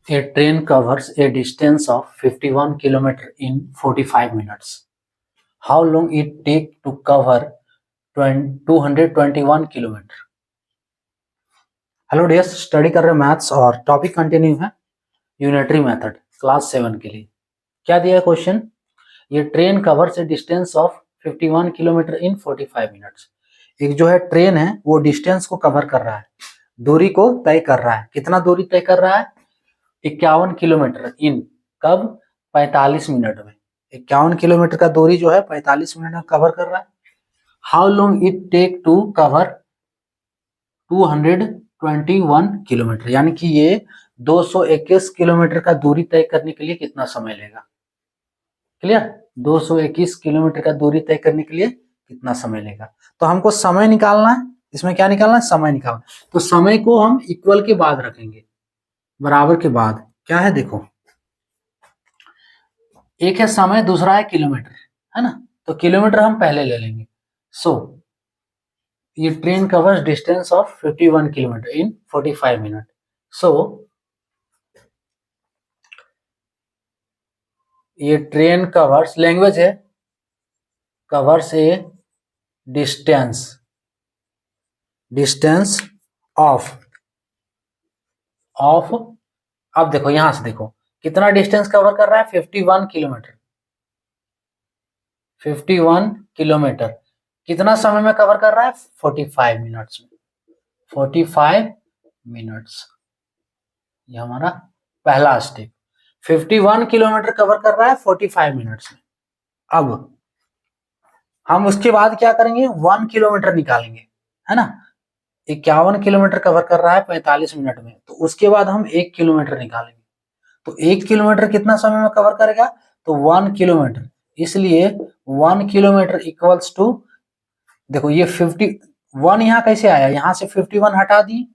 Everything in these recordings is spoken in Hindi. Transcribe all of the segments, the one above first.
A train covers a distance of 51 kilometers in 45 minutes. How long it take to cover 221 kilometre? Hello dears, study कर रहे मैथ्स और टॉपिक कंटिन्यू है यूनिटरी मेथड क्लास 7 के लिए। क्या दिया है क्वेश्चन? ये train covers a distance of 51 kilometre in 45 minutes. एक जो है ट्रेन है वो डिस्टेंस को कवर कर रहा है, दूरी को तय कर रहा है। कितना दूरी तय कर रहा है? 51 किलोमीटर इन कब? 45 मिनट में। 51 किलोमीटर का दूरी जो है 45 मिनट में कवर कर रहा है। How long it take to cover 221 kilometre, यानी कि ये 221 किलोमीटर का दूरी तय करने के लिए कितना समय लेगा? क्लियर? 221 किलोमीटर का दूरी तय करने के लिए कितना समय लेगा? तो हमको समय निकालना है। इसमें क्या निकालना है? समय निकालना। तो समय को हम इक्वल के बाद रखेंगे, बराबर के बाद। क्या है देखो, एक है समय, दूसरा है किलोमीटर, है ना? तो किलोमीटर हम पहले ले लेंगे। सो ये train covers distance of 51 kilometre in 45 minute. So ये ट्रेन कवर्स, लैंग्वेज है, कवर्स ए डिस्टेंस ऑफ अब देखो यहां से देखो कितना डिस्टेंस कवर कर रहा है? 51 किलोमीटर। 51 किलोमीटर कितना समय में कवर कर रहा है? 45 मिनट्स में। 45 मिनट्स, ये हमारा पहला स्टेप। 51 किलोमीटर कवर कर रहा है 45 मिनट्स में। अब हम उसके बाद क्या करेंगे? 1 किलोमीटर निकालेंगे, है ना? 51 किलोमीटर कवर कर रहा है 45 मिनट में, तो उसके बाद हम 1 किलोमीटर निकालेंगे। तो 1 किलोमीटर कितना समय में कवर करेगा? तो 1 किलोमीटर। इसलिए 1 किलोमीटर इक्वल्स टू, देखो ये 51 यहाँ कैसे आया? यहाँ से 51 हटा दिए,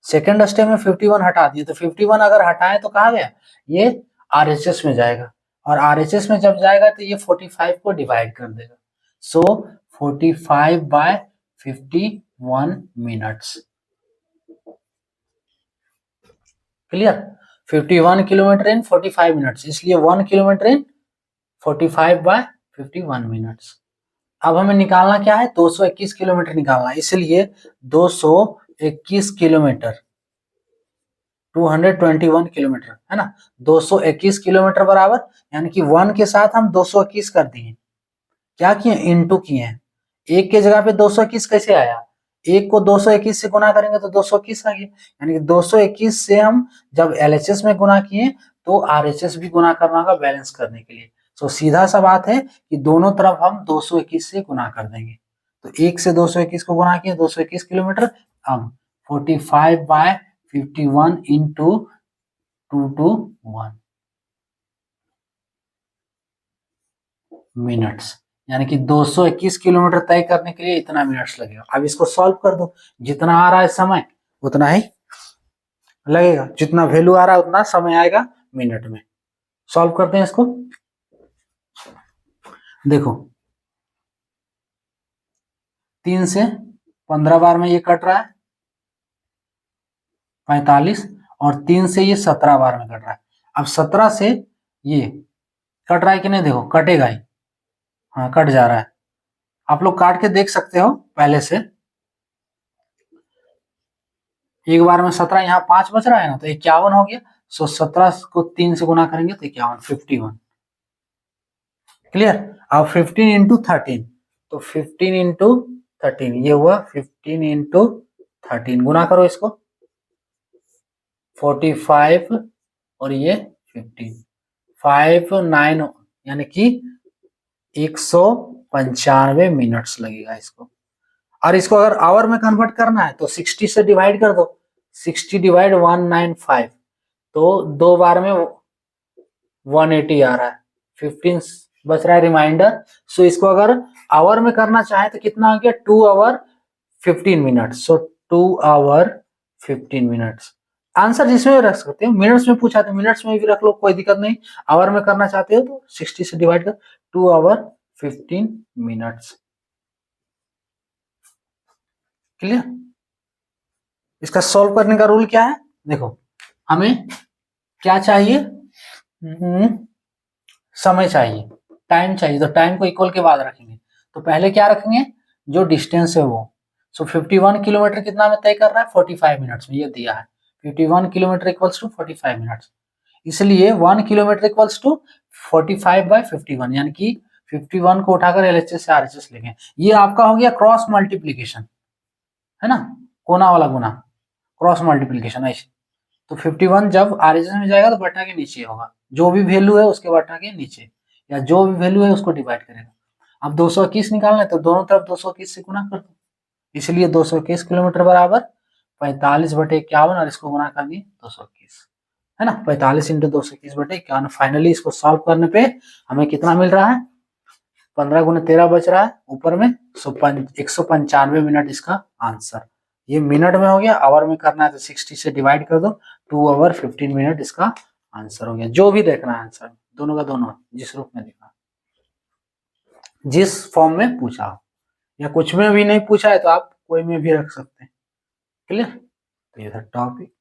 सेकेंड स्टेप में 51 हटा दिए, तो 51 अगर हटाए तो कहाँ गया? ये RHS में जाएगा, और RHS में जब जाएगा तो ये 45 को डिवाइड कर देगा। So 45 by 51 minutes. Clear? 51 kilometre in 45 minutes, इसलिए 1 किलोमीटर इन 45 बाय 51 मिनट्स। अब हमें निकालना क्या है? 221 किलोमीटर निकालना है, इसलिए 221 किलोमीटर, 221 किलोमीटर, है ना? 221 किलोमीटर बराबर, यानी कि 1 के साथ हम 221 कर दिए। क्या किए? इनटू किए हैं। एक के जगह पे 221 कैसे आया? एक को 221 से गुना करेंगे तो 221 आ गया, यानी कि 221 से हम जब LHS में गुना किए तो RHS भी गुना करना होगा बैलेंस करने के लिए। तो सीधा सा बात है कि दोनों तरफ हम 221 से गुना कर देंगे। तो एक से 221 को गुना किए, 221 किलोमीटर। अब 45 बाय 51 इंटू 221 मिनट्स, यानी कि 221 किलोमीटर तय करने के लिए इतना मिनट्स लगेगा। अब इसको सॉल्व कर दो, जितना आ रहा है समय उतना ही लगेगा, जितना वैल्यू आ रहा है उतना समय आएगा मिनट में। सॉल्व करते हैं इसको। देखो 3 से 15 बार में ये कट रहा है 45, और 3 से ये 17 बार में कट रहा है। अब 17 से ये कट रहा है कि नहीं? देखो कटेगा ही, हाँ कट जा रहा है। आप लोग काट के देख सकते हो पहले से। एक बार में 17, यहाँ 5 बच रहा है ना, तो 51 हो गया। सो 17 को 3 से गुना करेंगे तो 51, 51। क्लियर? अब 15 इंटू 13, तो 15 इंटू 13 ये हुआ 15 इंटू 13, गुना करो इसको, 45 और ये 15, 5 9, यानी कि 195 मिनट्स लगेगा इसको। और इसको अगर आवर में कन्वर्ट करना है तो 60 से डिवाइड कर दो, 60 डिवाइड 195, तो 2 बार में 180 आ रहा है, 15 बच रहा है रिमाइंडर। सो इसको अगर आवर में करना चाहे तो कितना आ गया? 2 hour 15 minutes. So 2 hour 15 minutes. Answer जिसमें भी रख सकते हो, मिनट्स में पूछा तो मिनट्स में भी रख लो, कोई दिक्कत नहीं। आवर में करना चाहते हो तो 60 से डिवाइड कर, 2 आवर 15 मिनट्स। क्लियर? इसका सॉल्व करने का रूल क्या है? देखो हमें क्या चाहिए? समय चाहिए, टाइम चाहिए, तो टाइम को इक्वल के बाद रखेंगे। तो पहले क्या रखेंगे? जो डिस्टेंस है वो। सो 51 किलोमीटर कितना में तय कर रहा है? 45 मिनट्स में, ये दिया है 51 किलोमीटर इक्वल्स टू 45 मिनट्स। इसलिए 1 किलोमीटर इक्वल्स टू 45/51, यानी कि 51 को उठाकर एलएचएस से आरएचएस लेंगे। ये आपका हो गया क्रॉस मल्टीप्लीकेशन, है ना, कोना वाला गुना, क्रॉस मल्टीप्लीकेशन ऐसे। तो 51 जब आरएचएस में जाएगा तो बटा के नीचे होगा, जो भी वैल्यू है उसके बटा के नीचे, या जो भी वैल्यू है उसको डिवाइड करेगा। अब 221 निकालना है तो दोनों तरफ 221 से गुना कर दो, इसलिए 221 किलोमीटर बराबर 45/51, और इसको गुना कर दिए 221, है ना, 45 इंटू 221/51। फाइनली इसको सॉल्व करने पे हमें कितना मिल रहा है? 15 गुना 13 बच रहा है ऊपर में, 195 मिनट इसका आंसर। ये मिनट में हो गया, आवर में करना है तो 60 से डिवाइड कर दो, 2 आवर 15 मिनट इसका आंसर हो गया। जो भी देखना है आंसर, दोनों का दोनों, जिस रूप में देखना, जिस फॉर्म में पूछा हो, या कुछ में भी नहीं पूछा है तो आप कोई में भी रख सकते हैं। क्लियर? तो ये था टॉपिक।